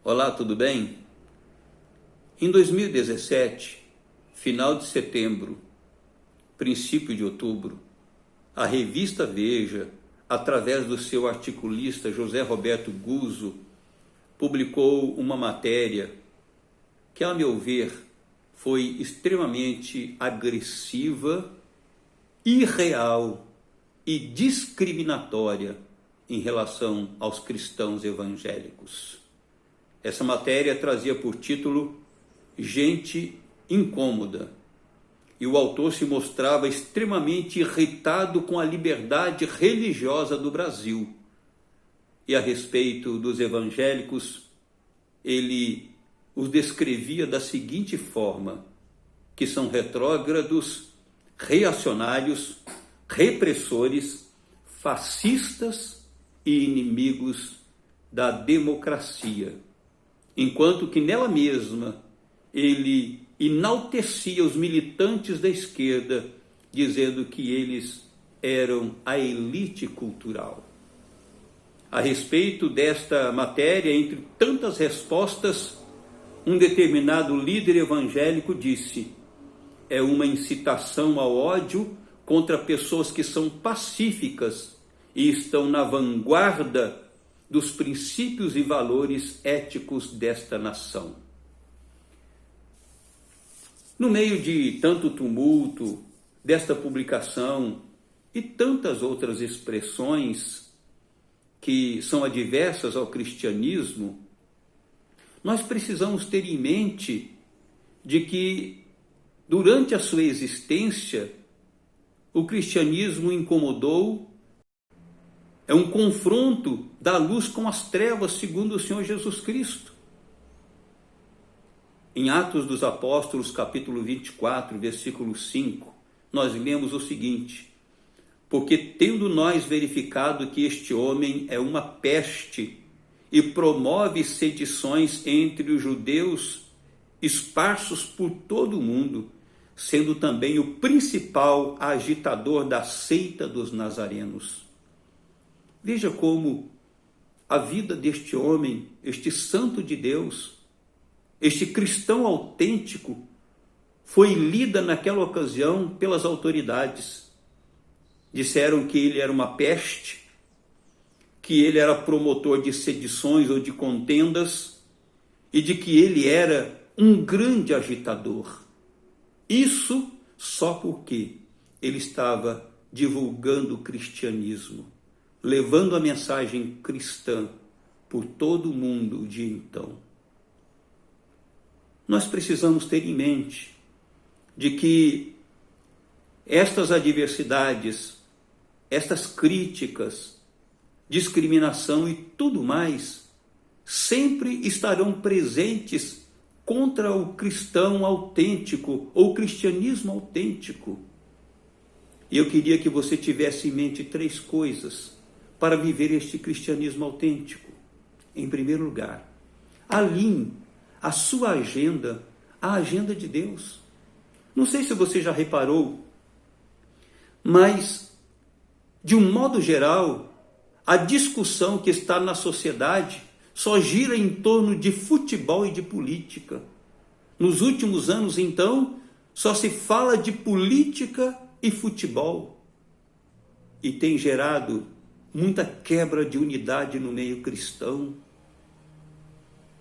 Olá, tudo bem? Em 2017, final de setembro, princípio de outubro, a revista Veja, através do seu articulista José Roberto Guzzo, publicou uma matéria que, a meu ver, foi extremamente agressiva, irreal e discriminatória em relação aos cristãos evangélicos. Essa matéria trazia por título Gente Incômoda, e o autor se mostrava extremamente irritado com a liberdade religiosa do Brasil. E a respeito dos evangélicos, ele os descrevia da seguinte forma, que são retrógrados, reacionários, repressores, fascistas e inimigos da democracia. Enquanto que nela mesma ele enaltecia os militantes da esquerda, dizendo que eles eram a elite cultural. A respeito desta matéria, entre tantas respostas, um determinado líder evangélico disse: é uma incitação ao ódio contra pessoas que são pacíficas e estão na vanguarda dos princípios e valores éticos desta nação. No meio de tanto tumulto desta publicação e tantas outras expressões que são adversas ao cristianismo, nós precisamos ter em mente de que, durante a sua existência, o cristianismo incomodou. É um confronto da luz com as trevas, segundo o Senhor Jesus Cristo. Em Atos dos Apóstolos, capítulo 24, versículo 5, nós lemos o seguinte: porque tendo nós verificado que este homem é uma peste e promove sedições entre os judeus esparsos por todo o mundo, sendo também o principal agitador da seita dos nazarenos. Veja como a vida deste homem, este santo de Deus, este cristão autêntico, foi lida naquela ocasião pelas autoridades. Disseram que ele era uma peste, que ele era promotor de sedições ou de contendas e de que ele era um grande agitador. Isso só porque ele estava divulgando o cristianismo, levando a mensagem cristã por todo o mundo de então. Nós precisamos ter em mente de que estas adversidades, estas críticas, discriminação e tudo mais, sempre estarão presentes contra o cristão autêntico ou o cristianismo autêntico. E eu queria que você tivesse em mente 3 coisas para viver este cristianismo autêntico. Em primeiro lugar, alinhe a sua agenda à agenda de Deus. Não sei se você já reparou, mas, de um modo geral, a discussão que está na sociedade só gira em torno de futebol e de política. Nos últimos anos, então, só se fala de política e futebol. E tem gerado muita quebra de unidade no meio cristão.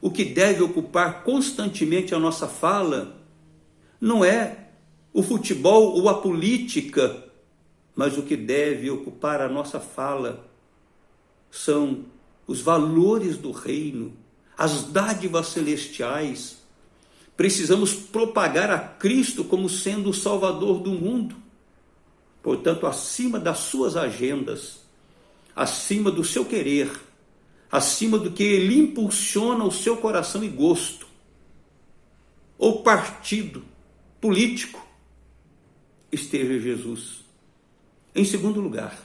O que deve ocupar constantemente a nossa fala não é o futebol ou a política, mas o que deve ocupar a nossa fala são os valores do reino, as dádivas celestiais. Precisamos propagar a Cristo como sendo o Salvador do mundo. Portanto, acima das suas agendas, acima do seu querer, acima do que ele impulsiona o seu coração e gosto, ou partido político, esteja Jesus. Em segundo lugar,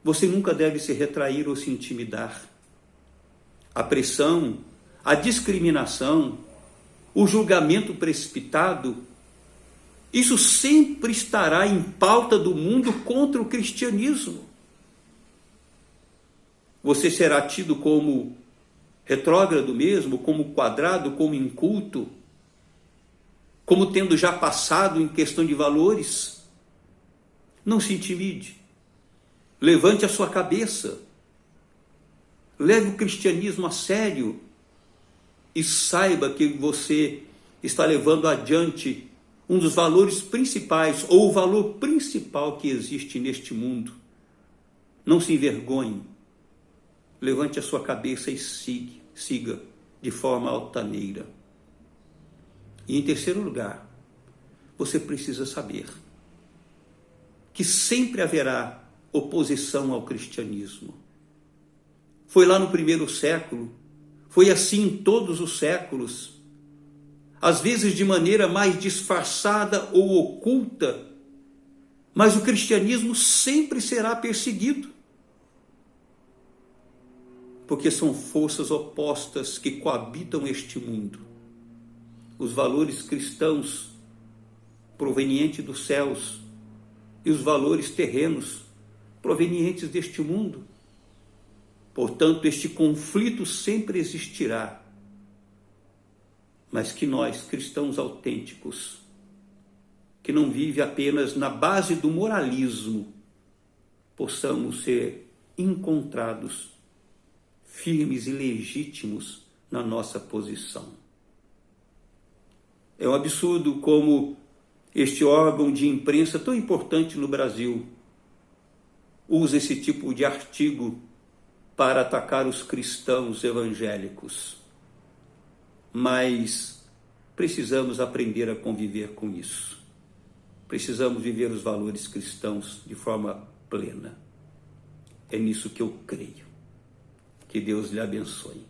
você nunca deve se retrair ou se intimidar. A pressão, a discriminação, o julgamento precipitado, isso sempre estará em pauta do mundo contra o cristianismo. Você será tido como retrógrado mesmo, como quadrado, como inculto, como tendo já passado em questão de valores. Não se intimide. Levante a sua cabeça. Leve o cristianismo a sério e saiba que você está levando adiante um dos valores principais, ou o valor principal que existe neste mundo. Não se envergonhe. Levante a sua cabeça e siga de forma altaneira. E em terceiro lugar, você precisa saber que sempre haverá oposição ao cristianismo. Foi lá no primeiro século, foi assim em todos os séculos, às vezes de maneira mais disfarçada ou oculta, mas o cristianismo sempre será perseguido, porque são forças opostas que coabitam este mundo. Os valores cristãos provenientes dos céus e os valores terrenos provenientes deste mundo. Portanto, este conflito sempre existirá, mas que nós, cristãos autênticos, que não vivem apenas na base do moralismo, possamos ser encontrados firmes e legítimos na nossa posição. É um absurdo como este órgão de imprensa tão importante no Brasil usa esse tipo de artigo para atacar os cristãos evangélicos. Mas precisamos aprender a conviver com isso. Precisamos viver os valores cristãos de forma plena. É nisso que eu creio. Que Deus lhe abençoe.